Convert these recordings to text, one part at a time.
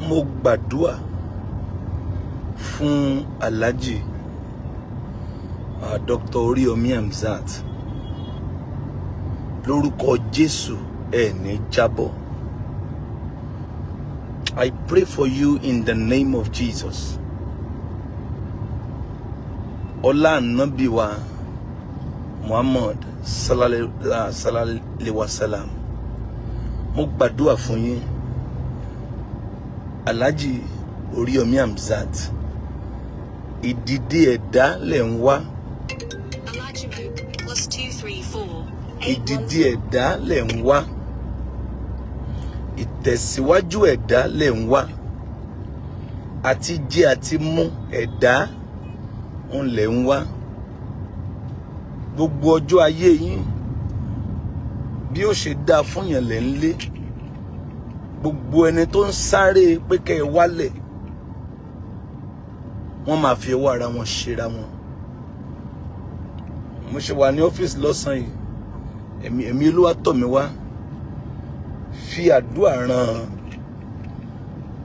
mo gbàdúrà fún Alhaji Dr. Oriyomi Hamzat lórúkọ Jésù ẹ ní jábọ́. I pray for you in the name of Jesus. Ọlá Ànábì wa Muhammad sallallahu alaihi wasallam. Mo gbàdúrà fún yín. Alhaji Oriyomi Hamzat. Ìdìde ẹ̀dá lẹ̀ ń wá. Ìdìde ẹ̀dá lẹ̀ ń wá. Ìtẹ̀síwájú ẹ̀dá lẹ̀ ń wá. Àti jẹ àti mú ẹ̀dá ń lẹ̀ ń wá. Gbogbo ọjọ́ ayé yín bí ó ṣe dá fún yàn lẹ̀ ń lé. Gbogbo ẹni tó ń sáré pé kẹ́ ẹ wálẹ̀ wọ́n máa fi ọwọ́ ara wọn ṣera wọn. Mo ṣe wà ní ọ́fíìsì lọ́sàn yìí, ẹ̀mí Olúwa tọ̀ mí wá fi àdúrà ran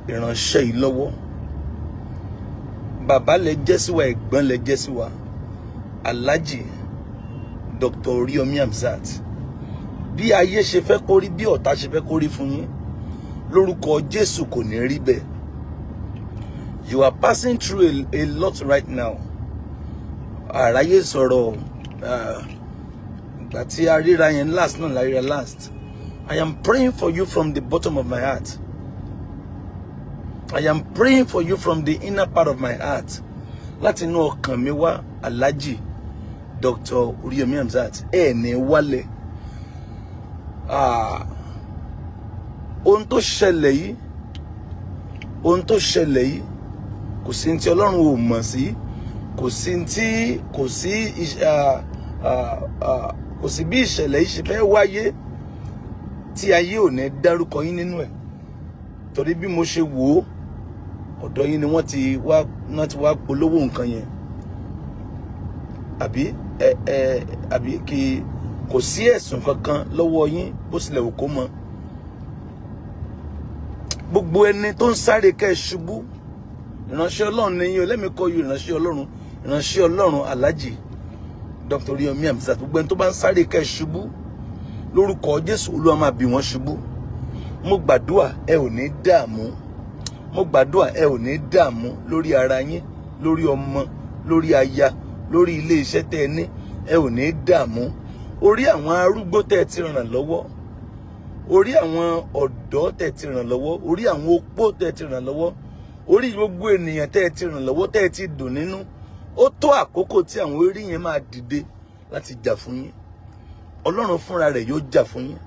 ìránṣẹ́ yìí lọ́wọ́. Bàbá lẹ jẹ́ sí wa, ẹ̀gbọ́n lẹ jẹ́ sí wa. Alhaji Dr. Oriyomi Hamzat. Bí ayé ṣe fẹ́ kó rí, bí ọ̀tá ṣe fẹ́ kó rí fún yín, lórúkọ Jésù kò ní rí bẹ́ẹ̀. You are passing through a lot right now. Àráyé sọ̀rọ̀ ìgbà tí a ríra yẹn last náà la ríra last. I am praying for you from the bottom of my heart. I am praying for you from the inner part of my heart. Láti inú ọkàn mi wá, Alhaji Dr. Oriyomi Hamzat, ẹ ní wálẹ̀. Ohun tó ṣẹlẹ̀ yìí, kò sí tí Ọlọ́run ò mọ̀ sí, kò sí bí ìṣẹ̀lẹ̀ yìí ṣe fẹ́ wáyé tí ayé ò ní dárúkọ yín nínú ẹ̀. Torí bí mo ṣe wò ó, ọ̀dọ̀ yín ni wọ́n ti wá polówó nǹkan yẹn. Àbí kò sí ẹ̀sùn kankan lọ́wọ́ yín bó tilẹ̀ wù kó mọ. Gbogbo ẹni tó ń sáré kẹ́ ẹ ṣubú, ìránṣẹ́ Ọlọ́run ni yín o. Let me call you ìránṣẹ́ Ọlọ́run Alhaji Dr. Oriyomi Hamzat. Gbogbo ẹni tó bá ń sáré kẹ́ ẹ ṣubú, lórúkọ Jésù Olúwa máa bì wọ́n ṣubú. Mo gbàdúrà ẹ ò ní dààmú. Mo gbàdúrà ẹ ò ní dààmú lórí ara yín, lórí ọmọ, lórí aya, lórí ilé iṣẹ́ tẹ́ ẹ ní. Ẹ ò ní dààmú. Orí àwọn arúgbó tẹ́ ẹ ti ràn lọ́wọ́, orí àwọn ọ̀dọ́ tẹ́ ẹ ti ràn lọ́wọ́, orí àwọn opó tẹ́ ẹ ti ràn lọ́wọ́, orí gbogbo ènìyàn tẹ́ ẹ ti ràn lọ́wọ́, tẹ́ ẹ ti dùn nínú. Ó tó àkókò tí àwọn orí yẹn máa dìde láti jà fún yín. Ọlọ́run fúnra rẹ̀ yóò jà fún yín.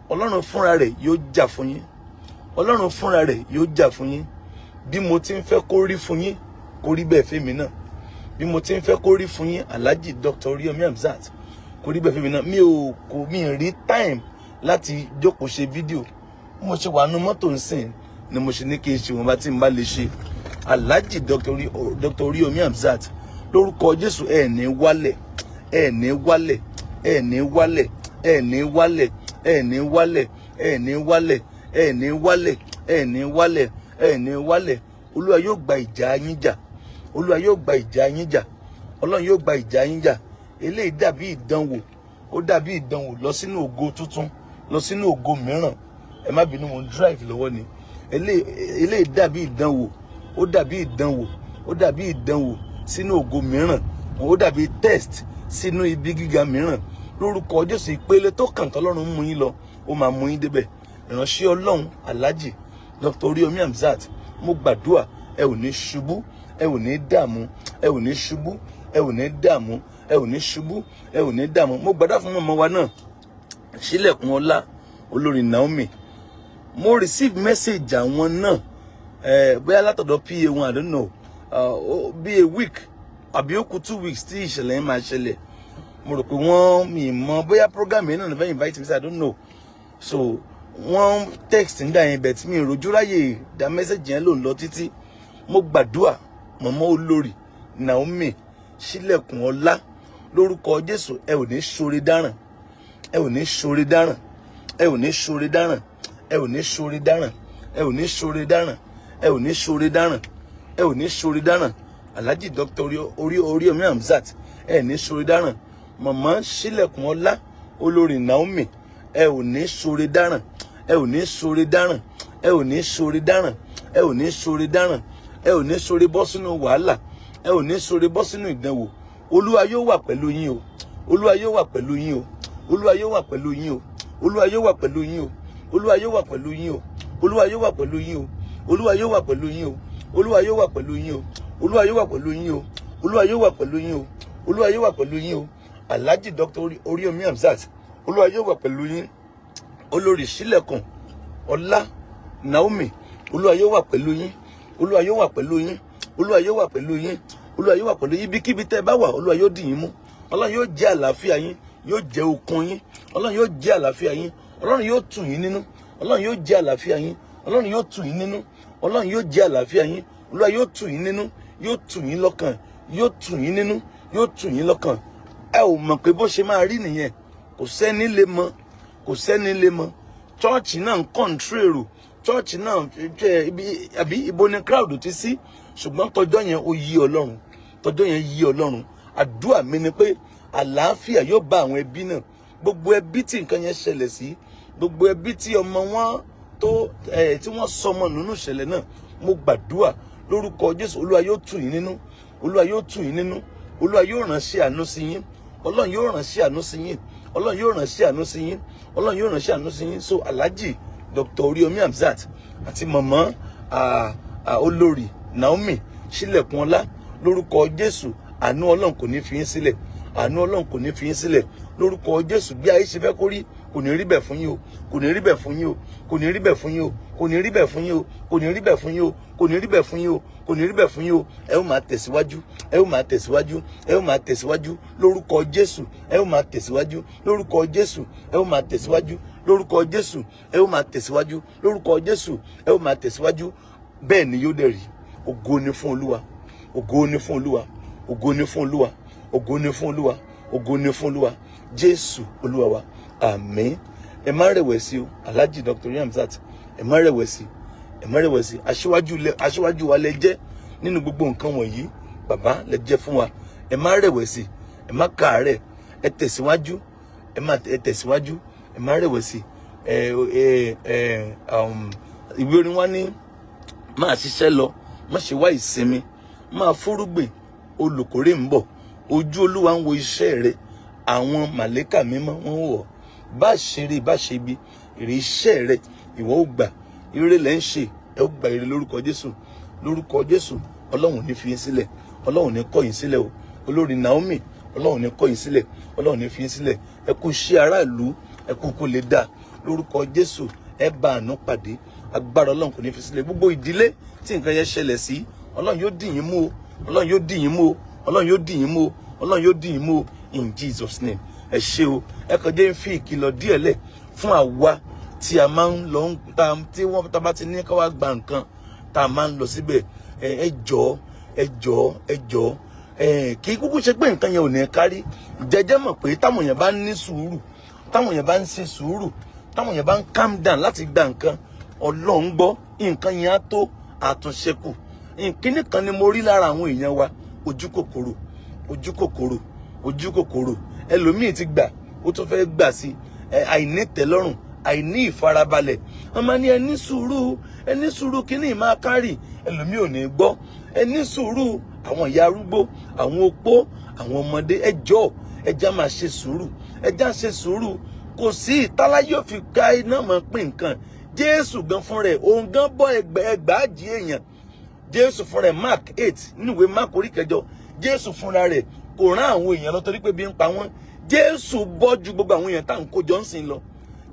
Ọlọ́run fúnra rẹ̀ yóò jà fún yín. Ọlọ́run fúnra rẹ̀ yóò jà fún yín. Bí mo ti ń fẹ́ kó rí fún yín, kó rí bẹ́ẹ̀ fẹ́mi náà. Bí mo ti ń fẹ́ kó rí fún yín, Alhaji Dr. Oriyomi Hamzat, kó rí bẹ́ẹ̀ fẹ́mi náà. Mi rí time láti jókòó ṣe fídíò. Mo ṣe wà nínú mọ́tò nsìn ni mo ṣe ní kí n ṣe wọn bá tí n bá lè ṣe. Alhaji Dr. Oriyomi Hamzat, lórúkọ Jésù ẹ ní wálẹ̀, ẹ ní wálẹ̀, ẹ ní wálẹ̀, ẹ ní wálẹ̀, ẹ ní wálẹ̀, ẹ ní wálẹ̀, ẹ ní wálẹ̀, ẹ ní wálẹ̀, ẹ ní wálẹ̀. Olúwa yóò gba ìjà yín jà. Olúwa yóò gba ìjà yín jà. Ọlọ́run yóò gba ìjà yín jà. Eléyìí dàbí ìdánwò. Ó dàbí ìdánwò lọ sínú ògo tuntun, lọ sínú ògo mìíràn. Ẹ má bínú, mo ń drive lọ́wọ́ ni. Eléyìí dàbí ìdánwò. Ó dàbí ìdánwò. Ó dàbí ìdánwò sínú ògo mìíràn. Ó dàbí test sínú ibi gíga mìíràn. Lórúkọ Jésù, ìpele tó kàn tọ́lọ́run mú yín lọ, ó máa mú yín débẹ̀. Ìránṣẹ́ Ọlọ́run Alhaji Dr. Oriyomi Hamzat, mo gbàdúrà ẹ ò ní ṣubú, ẹ ò ní dààmú, ẹ ò ní ṣubú, ẹ ò ní dààmú, ẹ ò ní ṣubú, ẹ ò ní dààmú. Mo gbàdúrà fún ọmọ wa náà, Sílẹ̀kùn Ọlá, olórí Naomi. Mo receive message àwọn náà bóyá látọ̀dọ̀ PA wọn, I don't know, bí a week àbí ó kù 2 weeks tí ìṣẹ̀lẹ̀ yẹn máa ṣẹlẹ̀. Mo rò pé wọ́n mi mọ̀ bóyá program yẹn náà ní fẹ́ invite me, I don't know. So wọ́n text nígbà yẹn bẹ̀ tí mi rojú ráyè dá message yẹn ló ń lọ títí. Mo gbàdúrà mọ̀mọ́ olórí Naomi, Sílẹ̀kùn Ọlá, lórúkọ Jésù ẹ ò ní ṣoore dáràn, ẹ ò ní ṣoore dáràn, ẹ ò ní ṣoore dáràn, ẹ ò ní ṣoore dáràn, ẹ ò ní ṣoore dáràn, ẹ ò ní ṣoore dáràn, ẹ ò ní ṣoore dáràn. Alhaji Dr. Oriyomi Hamzat, ẹ ní ṣoore dáràn. Mama Sílẹ̀kùn Ọlá olórí Naomi, ẹ ò ní ṣoore dáràn, ẹ ò ní ṣoore dáràn, ẹ ò ní ṣoore dáràn, ẹ ò ní ṣoore dáràn, ẹ ò ní ṣoore bọ́ sínú wàhálà, ẹ ò ní ṣoore bọ́ sínú ìdánwò. Olúwa yóò wà pẹ̀lú yín o, Olúwa yóò wà pẹ̀lú yín o, Olúwa yóò wà pẹ̀lú yín o, Olúwa yóò wà pẹ̀lú yín o, Olúwa yóò wà pẹ̀lú yín o, Olúwa yóò wà pẹ̀lú yín o, Olúwa yóò wà pẹ̀lú yín o, Olúwa yóò wà pẹ̀lú yín o, Olúwa yóò wà pẹ̀lú yín o, Olúwa yóò wà pẹ̀lú yín o, Olúwa yóò wà pẹ̀lú yín o. Alhaji Dr. Oriyomi Hamzat, Olúwa yóò wà pẹ̀lú yín. Olórí Sílẹ̀kùn Ọlá Naomi, Olúwa yóò wà pẹ̀lú yín, Olúwa yóò wà pẹ̀lú yín, Olúwa yóò wà pẹ̀lú yín, Olúwa yóò wà pẹ̀lú yín. Ibikíbi tẹ́ bá wà, Olúwa yóò dì yín mú. Ọlọ́run yóò jẹ́ àlàáfíà yín, yóò jẹ́ okun yín. Ọlọ́run yóò jẹ́ àlàáfíà yín, Ọlọ́run yóò tù yín nínú. Ọlọ́run yóò jẹ́ àlàáfíà yín, Ọlọ́run yóò tù yín nínú. Ọlọ́run yóò jẹ́ àlàáfíà yín, Olúwa yóò tù yín nínú, yóò tù yín lọ́kàn, yóò tù yín nínú, yóò tù yín lọ́kàn. Ẹ ò mọ̀ pé bó ṣe máa rí nìyẹn, kò sẹ́ni lè mọ̀, kò sẹ́ni lè mọ̀. Chọ́ọ̀chì náà ń kọ́ńtró èrò, chọ́ọ̀chì náà àbí ibo ni crowd ti sí, ṣùgbọ́n tọjọ́ yẹn ó yí Ọlọ́run, tọjọ́ yẹn yí Ọlọ́run. Àdúrà mi ni pé àlàáfíà yóò bá àwọn ẹbí náà, gbogbo ẹbí tí nǹkan yẹn ṣẹlẹ̀ sí, gbogbo ẹbí tí ọmọ wọn tó tí wọ́n sọmọ nínú ìṣẹ̀lẹ̀ náà, mo gbàdúrà lórúkọ Jésù, Olúwa yóò tù yín nínú, Olúwa yóò tù yín nínú, Olúwa yóò ránṣẹ́ àánú sí yín, Ọlọ́run yóò ránṣẹ́ àánú sí yín, Ọlọ́run yóò ránṣẹ́ àánú sí yín, Ọlọ́run yóò ránṣẹ́ àánú sí yín. So Alhaji Dr. Oriyomi Hamzat àti mama olórí Naomi Sílẹ̀kùn Ọlá, lórúkọ Jésù, àánú Ọlọ́run kò ní fi yín sílẹ̀, àánú Ọlọ́run kò ní fi yín sílẹ̀. Lórúkọ Jésù, bí ayé ṣe fẹ́ kó rí, kò ní rí bẹ́ẹ̀ fún yín o, kò ní rí bẹ́ẹ̀ fún yín o, kò ní rí bẹ́ẹ̀ fún yín o, kò ní rí bẹ́ẹ̀ fún yín o, kò ní rí bẹ́ẹ̀ fún yín o, kò ní rí bẹ́ẹ̀ fún yín o, kò ní rí bẹ́ẹ̀ fún yín o. Ẹ ó máa tẹ̀síwájú, ẹ ó máa tẹ̀síwájú, ẹ ó máa tẹ̀síwájú lórúkọ Jésù, ẹ ó máa tẹ̀síwájú lórúkọ Jésù, ẹ ó máa tẹ̀síwájú lórúkọ Jésù, ẹ ó máa tẹ̀síwájú lórúkọ Jésù, ẹ ó máa tẹ̀síwájú. Bẹ́ẹ̀ ni yóò dẹ̀ rí. Ògo ni fún Olúwa, ògo ni fún Olúwa, ògo ni fún Olúwa, ògo ni fún Olúwa, ògo ni fún Olúwa. Jésù Olúwa wa, àmín. Ẹ má rẹ̀wẹ̀sì o, Alhaji Dr. Oriyomi Hamzat, ẹ má rẹ̀wẹ̀sì, ẹ má rẹ̀wẹ̀sì. Aṣíwájú wa lẹ jẹ́ nínú gbogbo nǹkan wọ̀nyí, bàbá lẹ jẹ́ fún wa. Ẹ má rẹ̀wẹ̀sì, ẹ má káàárẹ̀, ẹ tẹ̀síwájú, ẹ tẹ̀síwájú, ẹ má rẹ̀wẹ̀sì. Ìwé orin wa ní máa ṣiṣẹ́ lọ, má ṣe wá ìsinmi, máa fúrúgbìn, olùkórè ń bọ̀, ojú Olúwa ń wo iṣẹ́ rẹ̀, àwọn màlẹ́kà mímọ́ wọ́n wọ̀. Bá ṣeré bá ṣe ibi, èrè iṣẹ́ rẹ̀ ìwọ ó gbà. Ire lẹ́ ń ṣe, ẹ ó gba ire lórúkọ Jésù, lórúkọ Jésù. Ọlọ́run ní fi yín sílẹ̀, Ọlọ́run ní kọ̀ yín sílẹ̀ o. Olórí Naomi, Ọlọ́run ní kọ̀ yín sílẹ̀, Ọlọ́run ní fi yín sílẹ̀. Ẹ kú iṣẹ́ aráàlú, ẹ kú kó lè dà lórúkọ Jésù. Ẹ bá àánú pàdé, agbára Ọlọ́run kò ní fi sílẹ̀. Gbogbo ìdílé tí nǹkan yẹn ṣẹlẹ̀ sí, Ọlọ́run yóò dì yín mú o, Ọlọ́run yóò dì yín mú o, Ọlọ́run yóò dì yín mú o, Ọlọ́run yóò dì yín mú o, in Jesus name. Ẹ ṣé o. Ẹ kàn jẹ́ ń fi ìkìlọ̀ díẹ̀ lẹ̀ fún àwa tí a máa ń lọ tí wọ́n tá bá ti ní ká wá gba nǹkan tá a máa ń lọ síbẹ̀. Ẹ jọ̀ọ́ kì í kúkú ṣe pé nǹkan yẹn ò ní kárí. Jẹ́jẹ́ mọ̀ pé táwọn èèyàn bá ní sùúrù, táwọn èèyàn bá ń ṣe sùúrù, táwọn èèyàn bá ń calm down láti gba nǹkan, Ọlọ́run gbọ́, nǹkan yẹn á tó àtúnṣekù. Kíní kan ni mo rí lára àwọn èèyàn wa, ojú kòkòrò, ojú kòkòrò, ojú kòkòrò. Ẹlòmíì ti gbà, ó tún fẹ́ gbà sí, àìní tẹ́lọ́rùn, àìní ìfarabalẹ̀. Wọ́n máa ní ẹ ní sùúrù kíní máa kárì. Ẹlòmíì ò ní gbọ́. Ẹ ní sùúrù, àwọn ìyá arúgbó, àwọn opó, àwọn ọmọdé, ẹ jọ̀ọ́, ẹ já máa ṣe sùúrù, ẹ já ṣe sùúrù. Kò sí ìtálá yóò fi ká iná mọ̀ pín nǹkan. Jésù gan fún rẹ̀, òun gan bọ́ ẹgbàájì èèyàn. Jésù fún rẹ̀, Mark 8 nínú ìwé Mark orí 8. Jésù fúnra rẹ̀ kò rán àwọn èèyàn lọ torí pé bí ń pa wọ́n. Jésù bọ́ ju gbogbo àwọn èèyàn tá à ń kó jọ ń sìn lọ.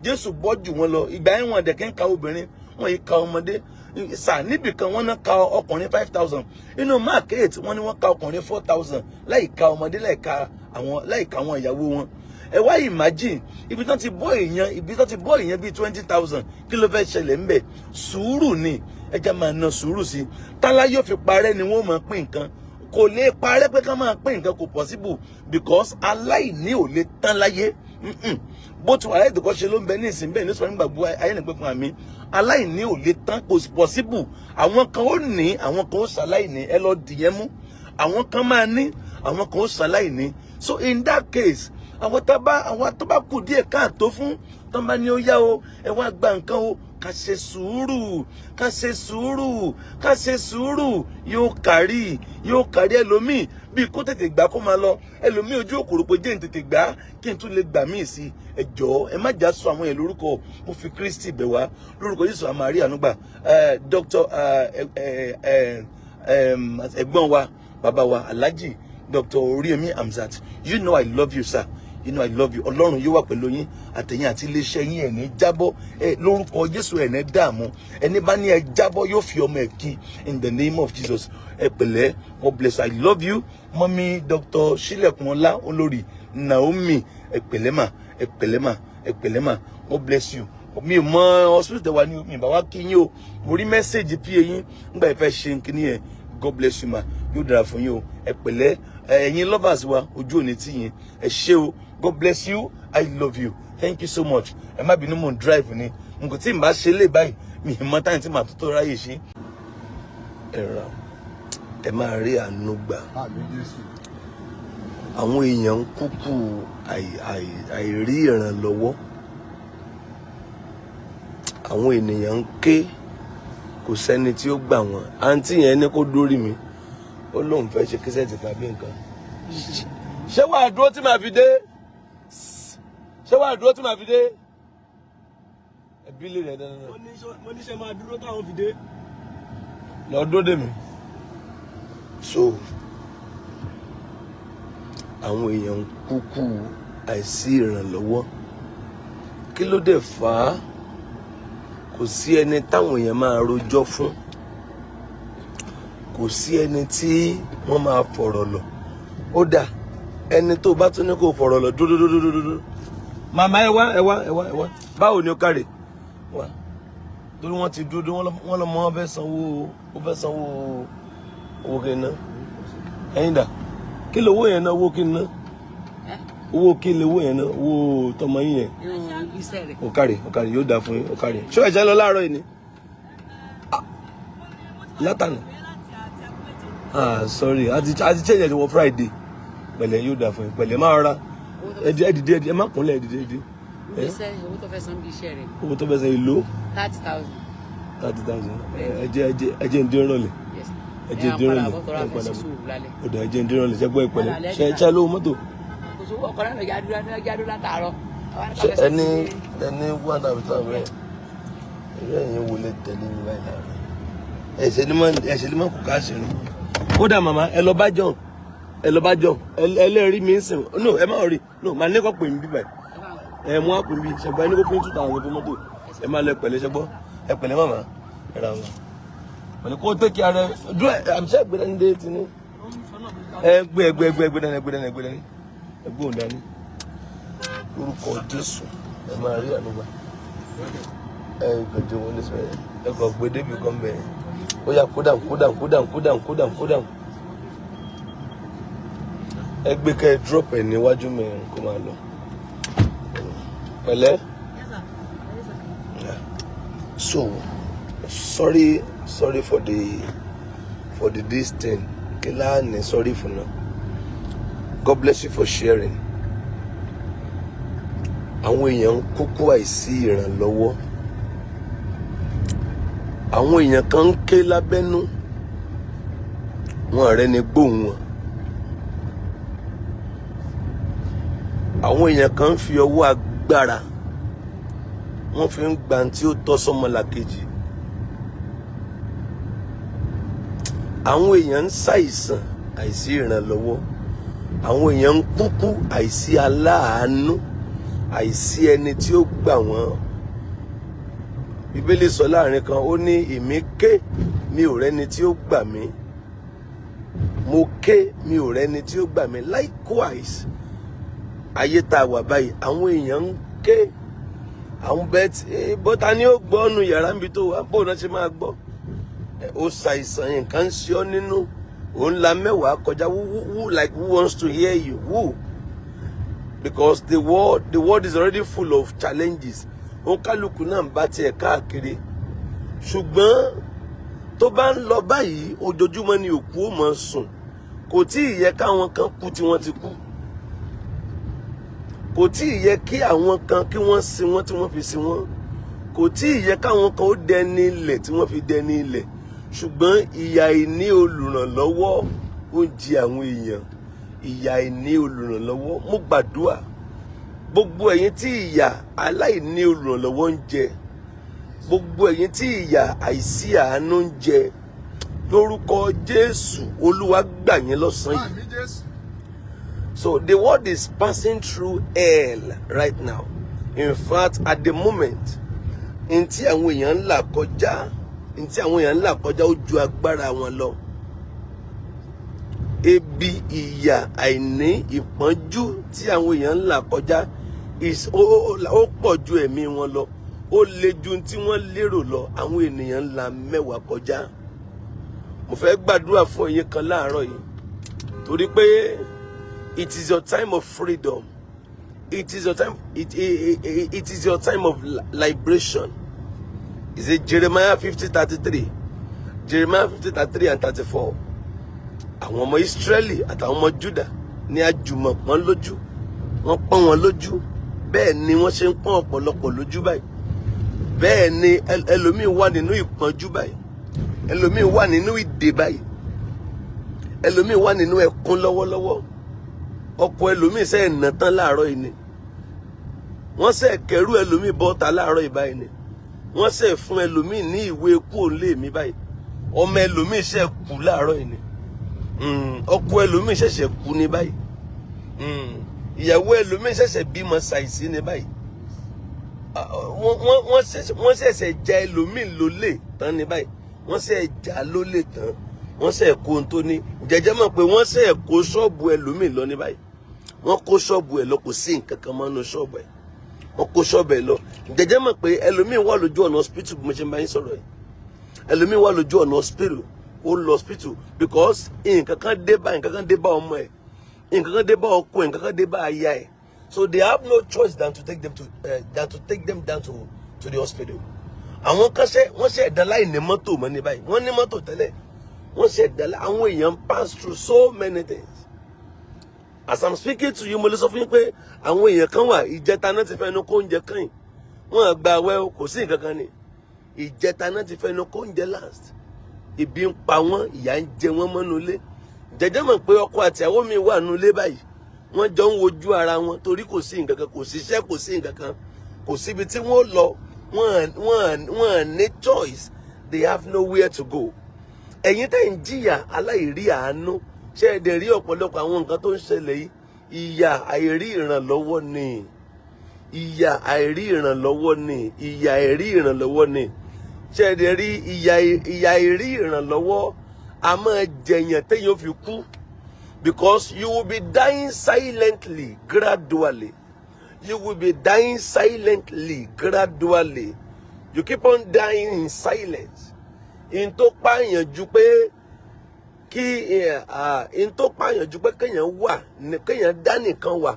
Jésù bọ́ jù wọ́n lọ. Ìgbà yẹn wọn dẹ̀ kí ń ka obìnrin, wọ́n yìí ka ọmọdé. Sà níbì kan wọ́n náà ka ọkùnrin 5,000. Inú Mark 8 wọ́n ní wọ́n ka ọkùnrin 4,000 láì ka ọmọdé, láì ka àwọn ìyàwó wọn. Ẹ wá imagine ibi tán ti bọ́ èèyàn bíi 20,000. Kí ló fẹ́ ṣẹlẹ̀ ńbẹ̀? Sùúrù ni. Ẹ jẹ́ máa na sùúrù sí. Tálá yóò fi parẹ́ ni wọ́n máa pín nǹkan. Kò lè parẹ́ pé ká máa pín nǹkan, kò possible, because aláìní ò lè tán láyé. bó ti wà láì tó kọ́ ṣe ló ń bẹ ní ìsìn bẹ́ẹ̀ ní sọ nígbàgbọ́ ayé nìgbẹ́ fún àmì aláìní ò lè tán kò possible àwọn kan ó ní àwọn kan ó ṣaláìní ẹ lọ dìyẹn mú àwọn kan máa ní àwọn kan ó ṣaláìní so in that case àwọn tó bá kù díẹ̀ káàtó fún tó bá ní ó yá o ẹ wá gba nǹkan o ká ṣe sùúrù ká ṣe sùúrù ká ṣe sùúrù yóò kárí ẹlòmíì bí kó tètè gbà kó máa lọ ẹlòmíì ojú òkòrò pé jẹ́ ń tètè gbà kí n tún lè gbà míì sí ẹ jọ̀ọ́ ẹ má já sọ àwọn yẹn lórúkọ mo fi Kristi bẹ̀ wá lórúkọ Jésù àmàrí ànúgbà Dr. ẹ̀gbọ́n wa bàbá wa Alhaji Dr. Oriyomi Hamzat, you know I love you, sir. You know I love you. Ọlọ́run yóò wà pẹ̀lú yín àtẹ̀yìn àti iléeṣẹ́ yín ẹ̀ ní jábọ́ lórúkọ Jésù ẹ̀ ní dààmú ẹni bá ní ẹ jábọ́ yóò fi ọmọ ẹ̀ kí in the name of Jesus. Ẹ pẹ̀lẹ́, God bless you. I love you. Mọ́mí Dr. Ṣílẹ̀kùnọlá olórí Naomi ẹ pẹ̀lẹ́ mà ẹ pẹ̀lẹ́ mà ẹ pẹ̀lẹ́ mà God bless you. Mi ò mọ hospital tẹ wá ní mi bá wá kí yín o mo rí mẹ́sẹ̀gì pí eyín nígbà ìfẹ́ ṣe kíní yẹn God bless you ma yóò dára fún yín o ẹ pẹ̀lẹ́ ẹ̀yin lovers wa ojú òní tí yín ẹ ṣé o God bless you I love you thank you so much ẹ má bínú mò ń drive ni nǹkan tí n bá ṣe lè báyìí mi ì mọ táyì tí màá tó ráyè ṣe ẹ máa rí àánú gbà àwọn èèyàn ń kúkú àìrí ìrànlọ́wọ́ àwọn ènìyàn ń ké kò sẹ́ni tí ó gbà wọ́n àǹtí yẹn ní kó dórí mi ó lóun fẹ́ ṣe kíṣẹ́ẹ̀tì tàbí nǹkan ṣé wàá dúró tí màá fi dé ṣé wàá dúró tí màá fi dé ẹbí lè rẹ̀ dáná. mo ní ṣe máa dúró táwọn fi dé. lọ dúró dè mí so àwọn èèyàn ń kúkú àìsí ìrànlọ́wọ́ kí ló dé fà á kò sí ẹni táwọn èèyàn máa rojọ́ fún kò sí ẹni tí wọ́n máa fọ̀rọ̀ lọ ó dà ẹni tó bá tún ní kó fọ̀rọ̀ lọ dúdúdúdúdúdú màmá ẹ wá báwo ni ó kárẹ̀ wá torí wọ́n ti dúdú wọ́n lọ mọ wọn fẹ́ sanwó owó kí n ná ẹ̀yin dà kí lówó yẹn ná owó kí n ná owó kí lówó yẹn ná owó tọmọ yín yẹn ó kárẹ̀ yóò dà fún yín ó kárẹ̀ ṣó ẹ̀jẹ̀ lọ láàárọ̀ yìí ni látànà sorry àti change it wọ Friday pẹ̀lẹ́ yóò dà fún yín pẹ̀lẹ́ máa ra ẹdìdí ẹ má kúnlẹ̀ ẹdìdí. owó tó fẹ́ san bí iṣẹ́ rẹ̀. owó tó fẹ́ san èlò. 30,000. 30,000 ẹjẹ ń dín rànlẹ̀ ẹjẹ ń dín rànlẹ̀ ọ̀dọ̀ ẹjẹ ń dín rànlẹ̀ ṣẹ́gbọ́ ìpẹ̀lẹ́ ṣe lówó mọ́tò. kò sówó ọkọ̀ náà jáde látàárọ̀. ẹni wà dàbí tó àbẹ̀ ẹ̀rọ ẹ̀yìn wo lè tẹ̀lé mi báyìí láàrin ẹ̀ṣẹ̀ ní mọ́ kò ká ṣe rìn. kódà màmá ẹ lọ bá jọ ẹlẹ́rìí mi ń sìn no ẹ má rí no màá ní kọ́ pè mí bíbẹ̀ ẹ mú àpò mi ṣẹ̀gbọ́n ẹni kó fún 2,000 fún mọ́tò ẹ má lọ pẹ̀lẹ́ ṣẹgbọ́ ẹ pẹ̀lẹ́ màmá ẹ ra wọn pẹ̀lẹ́ kó tẹ́kì ara ẹ dúró àbíṣẹ́ ẹgbẹ́ dání dé ti ní ẹgbẹ́ dání ẹgbẹ́ òun dání lórúkọ Jésù ẹ máa rí ànúgbà ẹ gbẹ̀dẹ̀ wọlé sọ ẹ kọ̀ gbé débi kan bẹ̀rẹ̀ ó yá kó dàn ẹ gbé ká ẹ drop ẹ níwájú mẹ́rin kó máa lọ pẹ̀lẹ́ so sorry for the this thing kí láàánú sorry for now God bless you for sharing àwọn èèyàn ń kúkú àìsí ìrànlọ́wọ́ àwọn èèyàn kan ń ké lábẹ́nú wọn ọ̀rẹ́ ni gbóhùn wọn àwọn èèyàn kan ń fi ọwọ́ agbára wọ́n fi ń gba tí ó tọ́ sọ́mọlàkejì àwọn èèyàn ń ṣàìsàn àìsí ìrànlọ́wọ́ àwọn èèyàn ń kúkú àìsí aláàánú àìsí ẹni tí ó gbà wọ́n Bíbélì sọ láàrin kan ó ní èmi ké mi ò rẹ́ni tí ó gbà mí mo ké mi ò rẹ́ni tí ó gbà mí likewise ayé tá a wà báyìí àwọn èèyàn ń ké àwọn bẹ́ẹ̀ bọ́ta ni ó gbọ́ ọ́nù yàrá níbi tó wà bóun náà ṣe máa gbọ́ ó ṣàìsàn nǹkan ń ṣe ọ́ nínú òun la mẹ́wàá kọjá who wants to hear you who because the world is already full of challenges. Onkaluku náà ń bá tiẹ̀ káàkiri. Ṣùgbọ́n tó bá ń lọ báyìí ojoojúmọ́ ni òkú ó máa sùn. Kò tí ì yẹ káwọn kan kú tí wọ́n ti kú. Kò tí ì yẹ kí àwọn kan kí wọ́n sin wọ́n tí wọ́n fi sin wọ́n. Kò tí ì yẹ káwọn kan ó dẹni ilẹ̀ tí wọ́n fi dẹni ilẹ̀. Ṣùgbọ́n ìyà ìní olùrànlọ́wọ́ ó ń jẹ àwọn èèyàn. Ìyà ìní olùrànlọ́wọ́. Mo gbàdúrà gbogbo ẹ̀yin tí ìyà aláìní olùrànlọ́wọ́ ń jẹ, gbogbo ẹ̀yin tí ìyà àìsí àánú ń jẹ, lórúkọ Jésù Olúwa gbà yín lọ́sàn yìí. So the world is passing through hell right now. In fact, at the moment, ntí àwọn èèyàn ń là kọjá ó ju agbára wọn lọ. Ebi, ìyà, àìní, ìpọ́njú tí àwọn èèyàn ń là kọjá ó pọ̀ ju ẹ̀mí wọn lọ. Ó le ju tí wọ́n lérò lọ. Àwọn ènìyàn ń là mẹ́wàá kọjá. Mo fẹ́ gbàdúrà fún ẹ̀yin kan láàárọ̀ yìí. Torí pé it is your time of freedom. It is your time. It is your time of liberation. Is it Jeremiah 50:33? Jeremiah 50:33 and 34. Àwọn ọmọ Israeli àtàwọn ọmọ Judah ní àjùmọ̀ pọ́n lójú. Wọ́n pọ́n wọn lójú. Bẹ́ẹ̀ ni wọ́n ṣe ń pọ́n ọ̀pọ̀lọpọ̀ lójú báyìí. Bẹ́ẹ̀ ni ẹlòmíì wà nínú ìpọ́njú báyìí. Ẹlòmíì wà nínú ìdè báyìí. Ẹlòmíì wà nínú ẹkún lọ́wọ́lọ́wọ́. Ọkọ̀ ẹlòmíì ṣe nà tán láàárọ̀ yìí ni. Wọ́n ṣe kẹrù ẹlòmíì bọ́ta láàárọ̀ yìí báyìí ni. Wọ́n ṣe fún ẹlòmíì ní ìwé ikú òǹlé mi báyìí. Ọmọ ẹlòmíì ṣe kú láàárọ̀ yìí ni. Ọkọ̀ ẹlòmíì ṣẹ̀ṣẹ̀ kú ní báyìí. Ìyàwó ẹlòmíì ṣẹ̀ṣẹ̀ bímọ ṣàìsí ní báyìí. Wọ́n ṣẹ̀ṣẹ̀ já ẹlòmíì lólè tán ní báyìí. Wọ́n ṣẹ̀ já lólè tán. Wọ́n ṣẹ̀ kó ohun tó ní. Jẹ́jẹ́ mọ̀ pé wọ́n ṣẹ̀ kó ṣọ́ọ̀bù ẹlòmíì lọ ní báyìí. Wọ́n kó ṣọ́ọ̀bù ẹ̀ lọ, kò sí nǹkan kan mọ́ nínú ṣọ́ọ̀bù ẹ̀. Wọ́n kó ṣọ́ọ̀bù ẹ̀ lọ. Jẹ́jẹ́ mọ̀ pé ẹlòmíì wà lójú ọ̀nà hospital bí mo ṣe ń bá yín sọ̀rọ̀ yìí. Ẹlòmíì wà lójú ọ̀nà hospital. Ó lọ hospital because nǹkan kan dé bá ọmọ ẹ̀. Nǹkan kan dé bá ọkọ ẹ̀, nǹkan kan dé bá aya ẹ̀. So they have no choice than to take them down to the hospital. Àwọn kan wọ́n ṣe ẹ̀dá láì ní mọ́tò mọ́ ní báyìí. Wọ́n ní mọ́tò tẹ́lẹ̀. Wọ́n ṣe ẹ̀dá láì, àwọn èèyàn pass through so many things. As I'm speaking to you, mo lè sọ fún yín pé àwọn èèyàn kan wà ìjẹta náà ti fẹnu kó oúnjẹ kàn. Wọ́n gba àwẹ̀ kò sí nǹkan kan ni. Ìjẹta náà ti fẹnu kó oúnjẹ last. Ebi ń pa wọ́n, ìyà ń jẹ wọ́n mọ́nú ilé. Jẹ́jẹ́ mọ̀ pé ọkọ àti ìyàwó mi wà nínú ilé báyìí. Wọ́n jọ ń wojú ara wọn torí kò sí nǹkan kan, kò síṣẹ́, kò sí nǹkan kan. Kò síbi tí wọ́n lọ. Wọ́n ní choice. They have nowhere to go. Ẹ̀yin tẹ́ ń jìyà aláìrí àánú. Ṣé ẹ dẹ̀ rí ọ̀pọ̀lọpọ̀ àwọn nǹkan tó ń ṣẹlẹ̀ yìí? Ìyà àìrí ìrànlọ́wọ́ ni. Ìyà àìrí ìrànlọ́wọ́ ni. Ìyà àìrí ìrànlọ́wọ́ ni. Ṣé ẹ dẹ̀ rí ìyà àìrí ìrànlọ́wọ́ a máa jẹ̀yàn téèyàn fi kú. Because you will be dying silently, gradually. You will be dying silently, gradually. You keep on dying in silence. In tó pààyàn ju pé kéèyàn dá nìkan wà,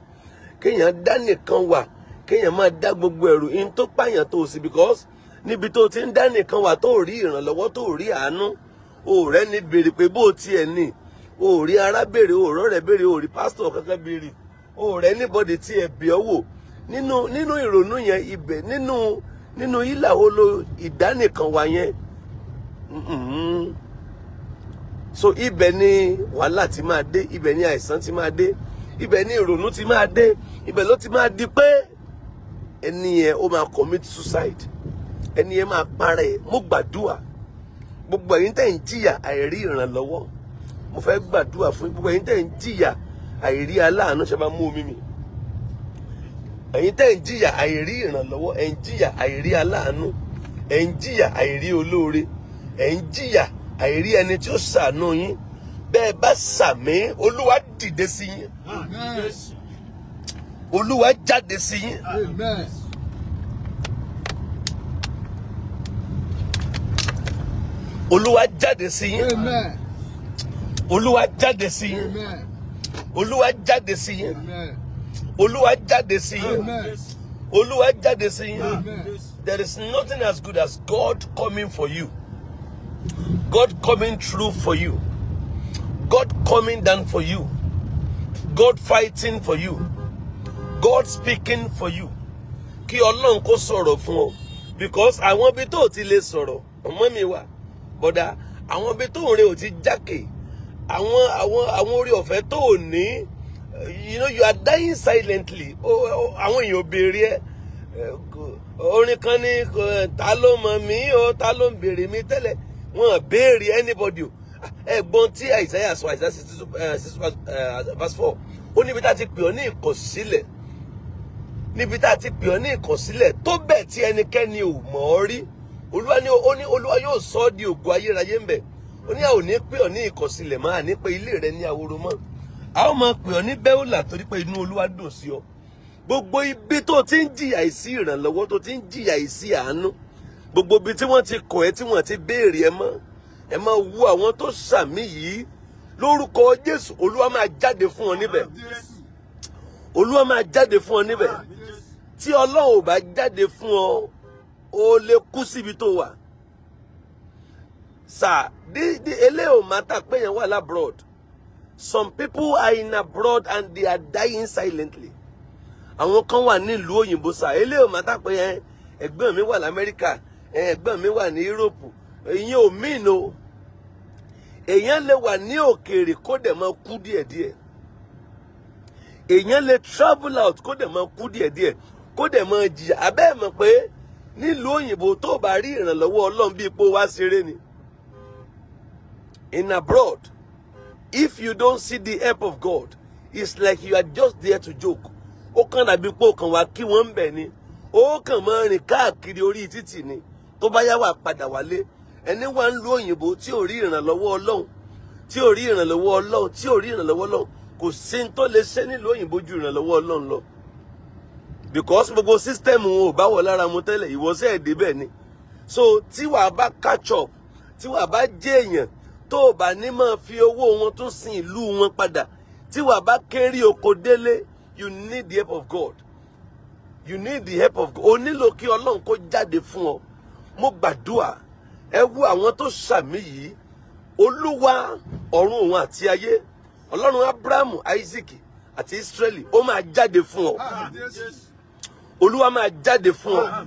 kéèyàn máa dá gbogbo ẹrù. In tó pààyàn tó sí because níbi tó ti ń dá nìkan wà tó rí ìrànlọ́wọ́, tó rí àánú, o rẹ́ ní béèrè pé bó tiẹ̀ ní, o rí ará béèrè, o rọ́rẹ́ béèrè, o rí pásítọ̀ kankan béèrè, o rẹ́ níbọ̀dì tí ẹ bí ọ wò. Nínú ìrònú yẹn ibẹ̀ nínú ìlà olo ìdánìkan wà yẹn. So ibẹ̀ ni wàhálà ti máa dé, ibẹ̀ ni àìsàn ti máa dé, ibẹ̀ ni ìrònú ti máa dé, ibẹ̀ ló ti máa di pé ẹni yẹn ó máa commit suicide, ẹni yẹn máa para ẹ̀. Mo gbàdúrà gbogbo ẹ̀yin tẹ́ ń jìyà àìrí ìrànlọ́wọ́, mo fẹ́ gbàdúrà fún gbogbo ẹ̀yin tẹ́ ń jìyà àìrí aláàánú. Ṣé bá mú omi mi? Ẹ̀yin tẹ́ ń jìyà àìrí ìrànlọ́wọ́, ẹ̀ ń jìyà àìrí aláàánú, ẹ̀ ń jìyà àìrí olóore, ẹ̀ ń jìyà àìrí ẹni tí ó ṣàánú yín. Bẹ́ẹ̀ bá sàmí, Olúwa dìde sí yín. Olúwa jáde sí yín. Olúwa jáde sí yín. Olúwa jáde sí yín. Olúwa jáde sí yín. Olúwa jáde sí yín. Amen. Olúwa jáde sí yín. Amen. There is nothing as good as God coming for you. God coming through for you. God coming down for you. God fighting for you. God speaking for you. Kí Ọlọ́run kó sọ̀rọ̀ fún ọ. Because àwọn bí tó ti lè sọ̀rọ̀, ọmọ mi wà. Bọ̀dá, àwọn bí tó ń re ò ti jákè. Àwọn orí ọ̀fẹ́ tó ò ní. You know, you are dying silently. Àwọn èèyàn béèrè ẹ. Orin kan ní ta ló mọ̀ mí o, ta ló ń béèrè mi tẹ́lẹ̀. Wọ́n béèrè anybody o. Ẹ̀gbọ́n tí Isaiah sọ, Isaiah 62 verse 4. Ó níbi tá ti pè ọ́ ní ìkọ̀sílẹ̀. Níbi tá ti pè ọ́ ní ìkọ̀sílẹ̀ tó bẹ́ẹ̀ tí ẹnikẹ́ni ò mọ̀ ọ́ rí. Olúwa yóò sọ ọ́ di ògo ayérayé ń bẹ̀. Ó ní a ò ní pè ọ́ ní ìkọ̀sílẹ̀ mọ́, à ní pè ilé rẹ ní ahoro mọ́. A ó máa pè ọ́ ní Bẹ́ólà torí pé inú Olúwa dùn sí ọ. Gbogbo ibi tó ti ń jìyà àìsí ìrànlọ́wọ́, tó ti ń jìyà àìsí àánú. Gbogbo ibi tí wọ́n ti kọ̀ ẹ́, tí wọ́n ti béèrè ẹ mọ́. Ẹ máa wo àwọn tó sàmì yìí lórúkọ Jésù. Olúwa máa jáde fún ọ níbẹ̀. Olúwa máa jáde fún ọ níbẹ̀. Tí Ọlọ́run ò bá jáde fún ọ, o lè kú síbi tó wà. Sir, eléyìí ò matter pé yẹn wà labroad. Some people are in abroad and they are dying silently. Àwọn kan wà nílùú òyìnbó sà. Eléyìí ò matter pé yẹn ẹ̀gbọ́n mi wà l'Amẹ́ríkà, ẹ̀gbọ́n mi wà ní Europe. Ìyẹn ò mean o. Èèyàn lè wà ní òkèèrè kó dẹ̀ máa kú díẹ̀díẹ̀. Èèyàn lè travel out kó dẹ̀ máa kú díẹ̀díẹ̀, kó dẹ̀ máa jìyà. Abẹ́ mọ̀ pé nílùú òyìnbó tó bá rí ìrànlọ́wọ́ Ọlọ́run bí ipò wá ṣeré ni. In abroad, if you don't see the help of God, it's like you are just there to joke. Ó kàn dàbí pé ó kàn wá kí wọ́n ń bẹ̀ ni. Ó kàn máa rìn káàkiri orí títì ni. Tó bá yá wà padà wálé. Ẹni wà ń lu òyìnbó tí ò rí ìrànlọ́wọ́ Ọlọ́run, tí ò rí ìrànlọ́wọ́ Ọlọ́run, tí ò rí ìrànlọ́wọ́ Ọlọ́run, kò sí ní tó lè ṣe nílùú òyìnbó ju ìrànlọ́wọ́ Ọlọ́run lọ. Because gbogbo system wọn ò bá wọ lára mu tẹ́lẹ̀, ìwọ́sẹ̀ èdè bẹ́ẹ̀ ni. So tí wàá bá catch up, tí wàá bá jẹ́ èèyàn tó bá ní máa fi owó wọn tún sin ìlú wọn padà, tí wàá bá kéré oko délé, you need the help of God. You need the help of God. O nílò kí Ọlọ́run kó jáde fún ọ. Mo gbàdúrà. Ẹ wo àwọn tó sàmì yìí. Olúwa ọ̀run òun àti ayé. Ọlọ́run Abrahamu, Isaac àti Israeli. Ó máa jáde fún ọ. Olúwa máa jáde fún ọ.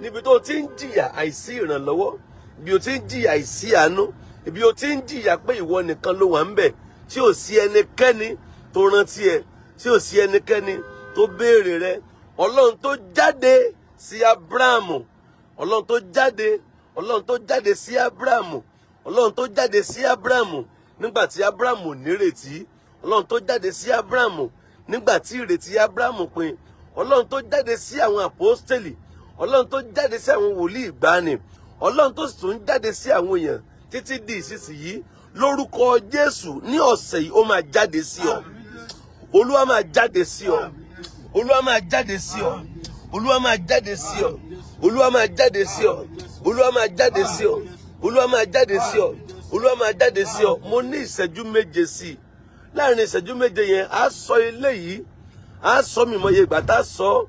Níbi tó ti ń jìyà àìsí ìrànlọ́wọ́. Ibi ó ti ń jìyà àìsí àánú. Ibi ó ti ń jìyà pé ìwọ nìkan ló wà ń bẹ̀. Tí ò sí ẹnikẹ́ni tó rántí ẹ. Tí ò sí ẹnikẹ́ni tó béèrè rẹ. Ọlọ́run tó jáde sí Abrahamu. Ọlọ́run tó jáde sí Abrahamu. Ọlọ́run tó jáde sí Abrahamu nígbà tí Abrahamu nírètí. Ọlọ́run tó jáde sí Abrahamu nígbà tí ìrètí Abrahamu pin. Ọlọ́run tó jáde sí àwọn àpọ́stélì. Ọlọ́run tó jáde sí àwọn wòlíì ìgbàanì. Ọlọ́run tó sì tún jáde sí àwọn èèyàn títí di ìsinsìnyí. Lórúkọ Jésù ní ọ̀sẹ̀ yìí ó máa jáde sí ọ. Olúwa máa jáde sí ọ. Olúwa máa jáde sí ọ. Olúwa máa jáde sí ọ. Olúwa máa jáde sí ọ. Olúwa máa jáde sí ọ. Olúwa máa jáde sí ọ. Olúwa máa jáde sí ọ. Mo ní ìṣẹ́jú méje sí i. Láàrin ìṣẹ́jú méje yẹn, a sọ eléyìí. A sọ mi mọ iye ìgbà tá a sọ.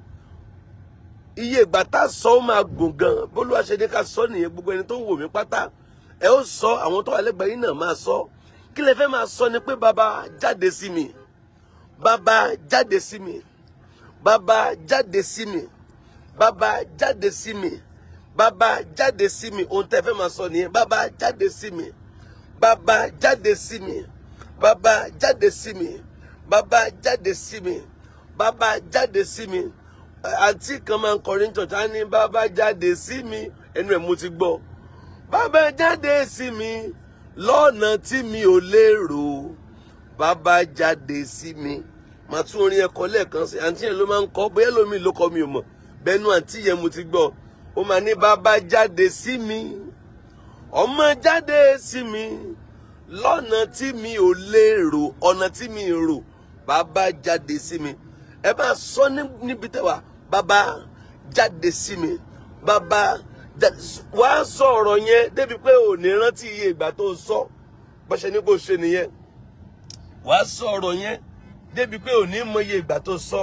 Iye ìgbà tá a sọ ó máa gùn gan. Bólúwa ṣe ní ká sọ nìyẹn, gbogbo ẹni tó ń wò mí pátá. Ẹ ó sọ, àwọn tó wà lẹ́gbẹ̀ẹ́ yín náà máa sọ. Kí lẹ fẹ́ máa sọ ni pé bàbá jáde sí mi. Bàbá jáde sí mi. Bàbá jáde sí mi. Bàbá jáde sí mi. Bàbá jáde sí mi. Ohun tẹ́ fẹ́ máa sọ nìyẹn. Bàbá jáde sí mi. Bàbá jáde sí mi. Bàbá jáde sí mi. Bàbá jáde sí mi. Bàbá jáde sí mi. Àǹtí kan máa ń kọrin church á ní bàbá jáde sí mi. Ẹnu ẹ̀ mo ti gbọ́. Bàbá jáde sí mi lọ́nà tí mi ò lérò. Bàbá jáde sí mi. Màá tún orin ẹ̀kọ́ lẹ́ẹ̀kan sí. Àǹtí yẹn ló máa ń kọ, bóyá lómi ló kọ mi ò mọ̀. Bẹ́ẹ̀nu àǹtí yẹn mo ti gbọ́. Ó máa ní bàbá jáde sí mi. Ọmọ jáde sí mi lọ́nà tí mi ò lérò, ọ̀nà tí mi rò. Bàbá jáde sí mi. Ẹ bá sọ níbi tẹ́wà. Bàbá jáde sí mi. Bàbá wàá sọ ọ̀rọ̀ yẹn débi pé ò ní rántí iye ìgbà tó sọ. Bó ṣe ní kó ṣe nìyẹn. Wàá sọ ọ̀rọ̀ yẹn débi pé ò ní mọ iye ìgbà tó sọ.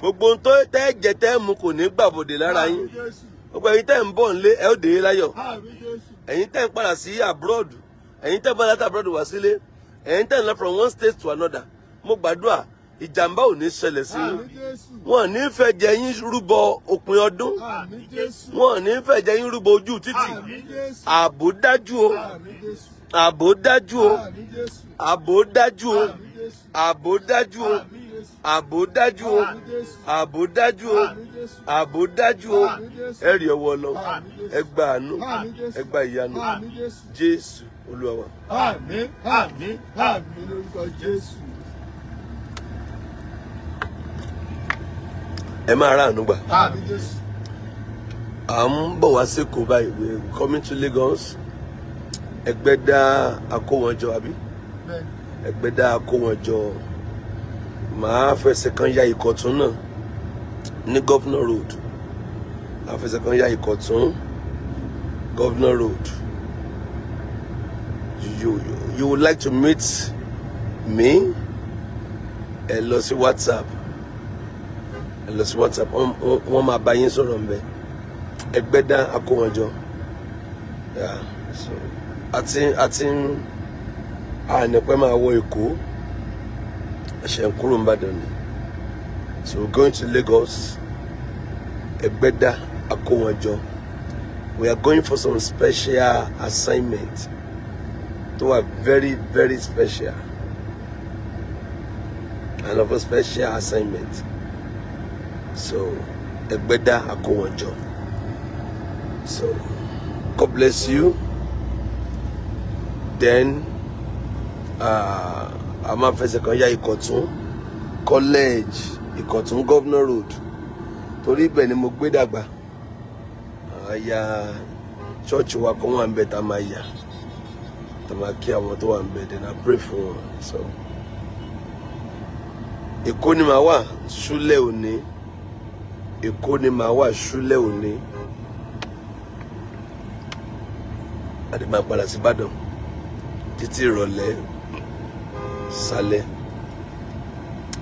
gbogbo ohun tó tẹ́ jẹ tẹ́ mu kò ní gbàbọ̀dé lára yín gbogbo ẹ̀yin tẹ́ ń bọ̀ nílé ẹ ó dé láyọ̀ ẹ̀yin tẹ́ ń padà sí abroad ẹ̀yin tẹ́ ń bọ̀ láti abroad wá sílé ẹ̀yin tẹ́ ń lọ from one state to another mo gbàdúrà ìjàmbá ò ní ṣẹlẹ̀ sí yín wọn ò ní fẹ́ jẹ yín rúbọ òpin ọdún wọn ò ní fẹ́ jẹ yín rúbọ ojú títì ààbò dájú o ààbò dájú o ààbò dájú o ààbò dájú o ààbò dájú o ààbò dájú o ààbò dájú o ẹ rí ọwọ́ lọ ẹ gba àánú ẹ gba ìyanu Jésù Olúwa wa. Àmín, àmín, àmín lórúkọ Jésù. Ẹ máa rà àánú gbà. Àmín Jésù. À ń bọ̀ wá sí Èkó báyìí, we are coming to Lagos. Ẹgbẹ́dá akówọ́njọ àbí? Ẹgbẹ́dá akówọ́njọ. Màá fẹsẹ̀ kan ya Ìkọ̀tún náà ní Governor Road. Màá fẹsẹ̀ kan ya Ìkọ̀tún Governor Road. You would like to meet me? Ẹ lọ sí WhatsApp. Ẹ lọ sí WhatsApp. Wọ́n máa bá yín sọ̀rọ̀ ńbẹ̀. Ẹgbẹ́dá akówọ́njọ. Yeah, so àti ànẹpẹ́ máa wọ Èkó. Ẹ̀ṣẹ̀ ń kúrò n'Íbàdàn ni. So we're going to Lagos. Ẹgbẹ́dá akówọ́njọ. We are going for some special assignment. To a very, very special. And of a special assignment. So Ẹgbẹ́dá akówọ́njọ. So God bless you. Then a máa fẹsẹ̀ kan ya Ìkọ̀tún college Ìkọ̀tún Governor Road torí ibẹ̀ ni mo gbé dàgbà àyà church wa kan wà ńbẹ̀ tá a máa yà tá a máa kí àwọn tó wà ńbẹ̀ then I pray for wọn. So Èkó ni màá wà ṣúlẹ̀ òní Èkó ni màá wà ṣúlẹ̀ òní àti máa padà sí Ìbàdàn títí ìrọ̀lẹ́ sálẹ̀.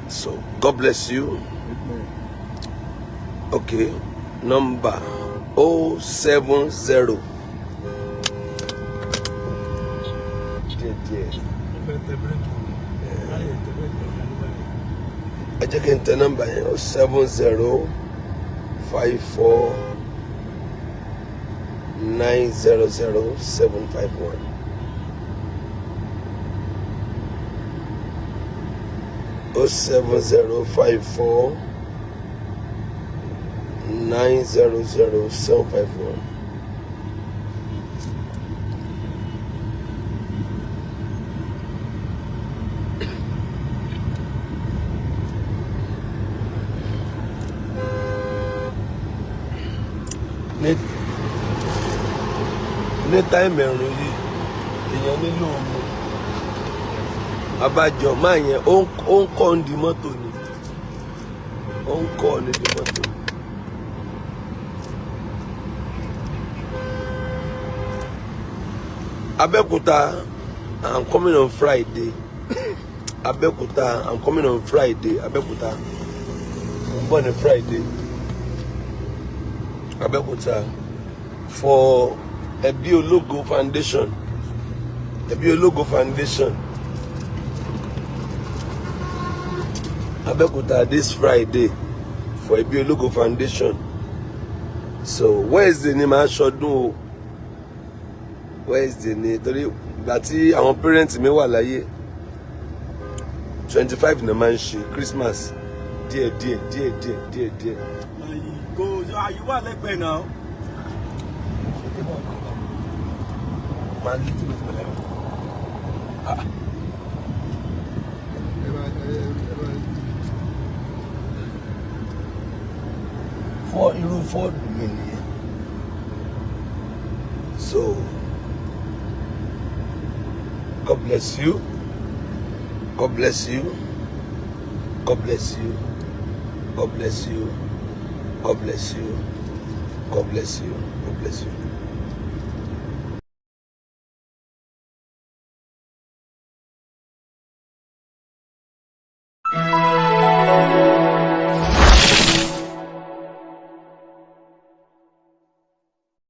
So God bless you. Okay, number 070. Ẹ jẹ́ kí n tẹ nọ́mbà yẹn 7054 900-751. Oh 7054 900-751. Ní táìmù ẹ̀rùn yìí èèyàn nílò omi abájọ máa yẹn ó ń kọ́ ń di mọ́tò ni ó ń kọ́ ní di mọ́tò. Abẹ́òkúta, I'm coming on Friday. Abẹ́òkúta, I'm coming on Friday. Abẹ́òkúta, I'm born on Friday. Abẹ́òkúta for Ẹbí Ológo Foundation. Ẹbí Ológo Foundation. Abẹ́òkúta this Friday for Ẹbí Ológo Foundation. So Wednesday ni màá ṣọdún o. Wednesday ni torí ìgbà tí àwọn parents mi wà láyé 25 ni máa ń ṣe Christmas díẹ̀. Àyè wà lẹ́gbẹ̀ẹ́ náà. For irú fọ́ọ̀dù mi nìyẹn. So God bless you. God bless you. God bless you. God bless you. God bless you. God bless you. God bless you.